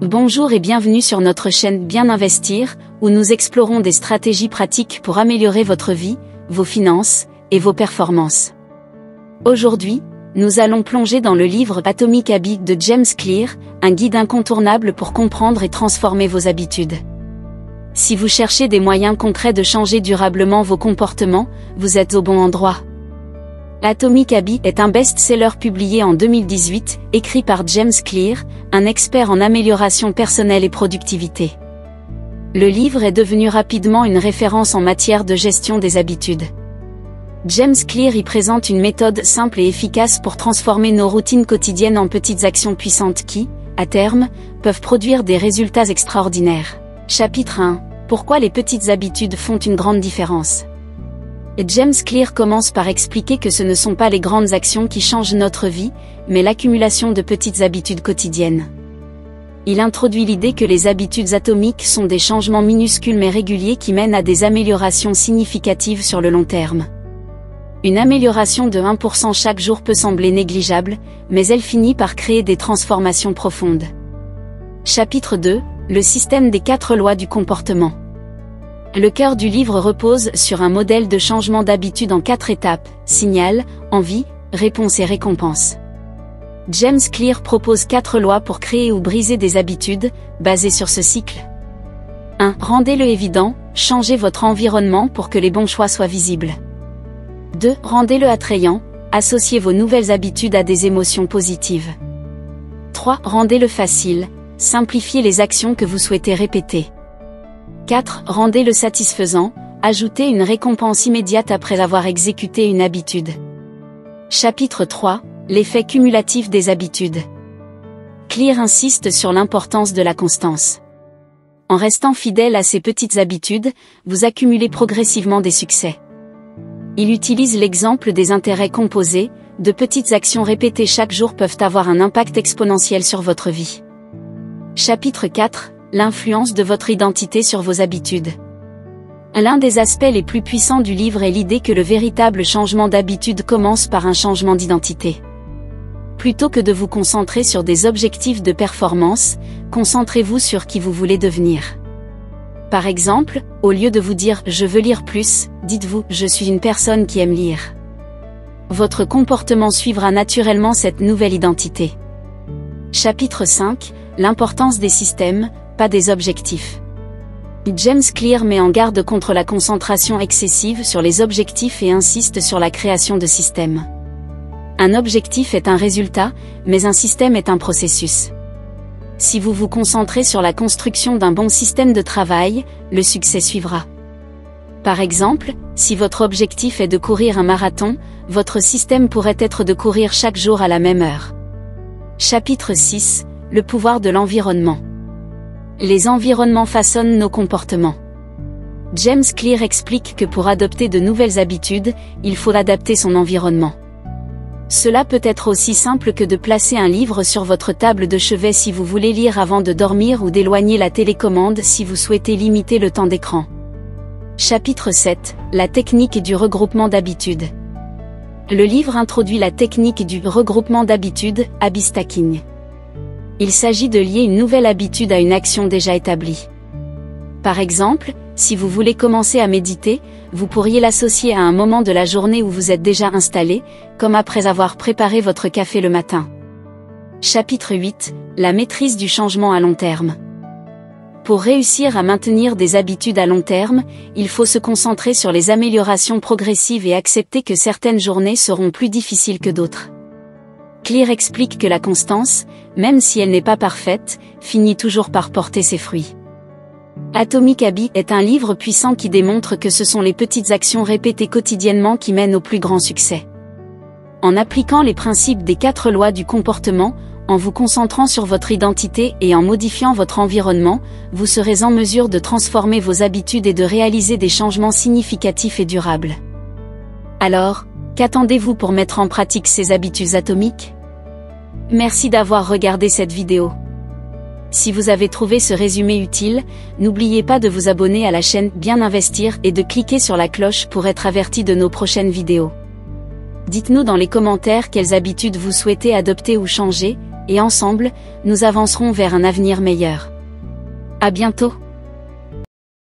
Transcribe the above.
Bonjour et bienvenue sur notre chaîne Bien Investir, où nous explorons des stratégies pratiques pour améliorer votre vie, vos finances et vos performances. Aujourd'hui, nous allons plonger dans le livre Atomic Habits de James Clear, un guide incontournable pour comprendre et transformer vos habitudes. Si vous cherchez des moyens concrets de changer durablement vos comportements, vous êtes au bon endroit. Atomic Habits est un best-seller publié en 2018, écrit par James Clear, un expert en amélioration personnelle et productivité. Le livre est devenu rapidement une référence en matière de gestion des habitudes. James Clear y présente une méthode simple et efficace pour transformer nos routines quotidiennes en petites actions puissantes qui, à terme, peuvent produire des résultats extraordinaires. Chapitre 1. Pourquoi les petites habitudes font une grande différence? James Clear commence par expliquer que ce ne sont pas les grandes actions qui changent notre vie, mais l'accumulation de petites habitudes quotidiennes. Il introduit l'idée que les habitudes atomiques sont des changements minuscules mais réguliers qui mènent à des améliorations significatives sur le long terme. Une amélioration de 1% chaque jour peut sembler négligeable, mais elle finit par créer des transformations profondes. Chapitre 2. Le système des 4 lois du comportement. Le cœur du livre repose sur un modèle de changement d'habitude en 4 étapes: signal, envie, réponse et récompense. James Clear propose 4 lois pour créer ou briser des habitudes, basées sur ce cycle. 1. Rendez-le évident, changez votre environnement pour que les bons choix soient visibles. 2. Rendez-le attrayant, associez vos nouvelles habitudes à des émotions positives. 3. Rendez-le facile, simplifiez les actions que vous souhaitez répéter. 4. Rendez-le satisfaisant, ajoutez une récompense immédiate après avoir exécuté une habitude. Chapitre 3. L'effet cumulatif des habitudes. Clear insiste sur l'importance de la constance. En restant fidèle à ces petites habitudes, vous accumulez progressivement des succès. Il utilise l'exemple des intérêts composés, de petites actions répétées chaque jour peuvent avoir un impact exponentiel sur votre vie. Chapitre 4. L'influence de votre identité sur vos habitudes. L'un des aspects les plus puissants du livre est l'idée que le véritable changement d'habitude commence par un changement d'identité. Plutôt que de vous concentrer sur des objectifs de performance, concentrez-vous sur qui vous voulez devenir. Par exemple, au lieu de vous dire « je veux lire plus », dites-vous « je suis une personne qui aime lire ». Votre comportement suivra naturellement cette nouvelle identité. Chapitre 5. L'importance des systèmes, pas des objectifs. James Clear met en garde contre la concentration excessive sur les objectifs et insiste sur la création de systèmes. Un objectif est un résultat, mais un système est un processus. Si vous vous concentrez sur la construction d'un bon système de travail, le succès suivra. Par exemple, si votre objectif est de courir un marathon, votre système pourrait être de courir chaque jour à la même heure. Chapitre 6. Le pouvoir de l'environnement. Les environnements façonnent nos comportements. James Clear explique que pour adopter de nouvelles habitudes, il faut adapter son environnement. Cela peut être aussi simple que de placer un livre sur votre table de chevet si vous voulez lire avant de dormir ou d'éloigner la télécommande si vous souhaitez limiter le temps d'écran. Chapitre 7. La technique du regroupement d'habitudes. Le livre introduit la technique du regroupement d'habitudes, habit stacking. Il s'agit de lier une nouvelle habitude à une action déjà établie. Par exemple, si vous voulez commencer à méditer, vous pourriez l'associer à un moment de la journée où vous êtes déjà installé, comme après avoir préparé votre café le matin. Chapitre 8. La maîtrise du changement à long terme. Pour réussir à maintenir des habitudes à long terme, il faut se concentrer sur les améliorations progressives et accepter que certaines journées seront plus difficiles que d'autres. Clear explique que la constance, même si elle n'est pas parfaite, finit toujours par porter ses fruits. Atomic Habits est un livre puissant qui démontre que ce sont les petites actions répétées quotidiennement qui mènent au plus grand succès. En appliquant les principes des 4 lois du comportement, en vous concentrant sur votre identité et en modifiant votre environnement, vous serez en mesure de transformer vos habitudes et de réaliser des changements significatifs et durables. Alors, qu'attendez-vous pour mettre en pratique ces habitudes atomiques? Merci d'avoir regardé cette vidéo. Si vous avez trouvé ce résumé utile, n'oubliez pas de vous abonner à la chaîne Bien Investir et de cliquer sur la cloche pour être averti de nos prochaines vidéos. Dites-nous dans les commentaires quelles habitudes vous souhaitez adopter ou changer, et ensemble, nous avancerons vers un avenir meilleur. À bientôt!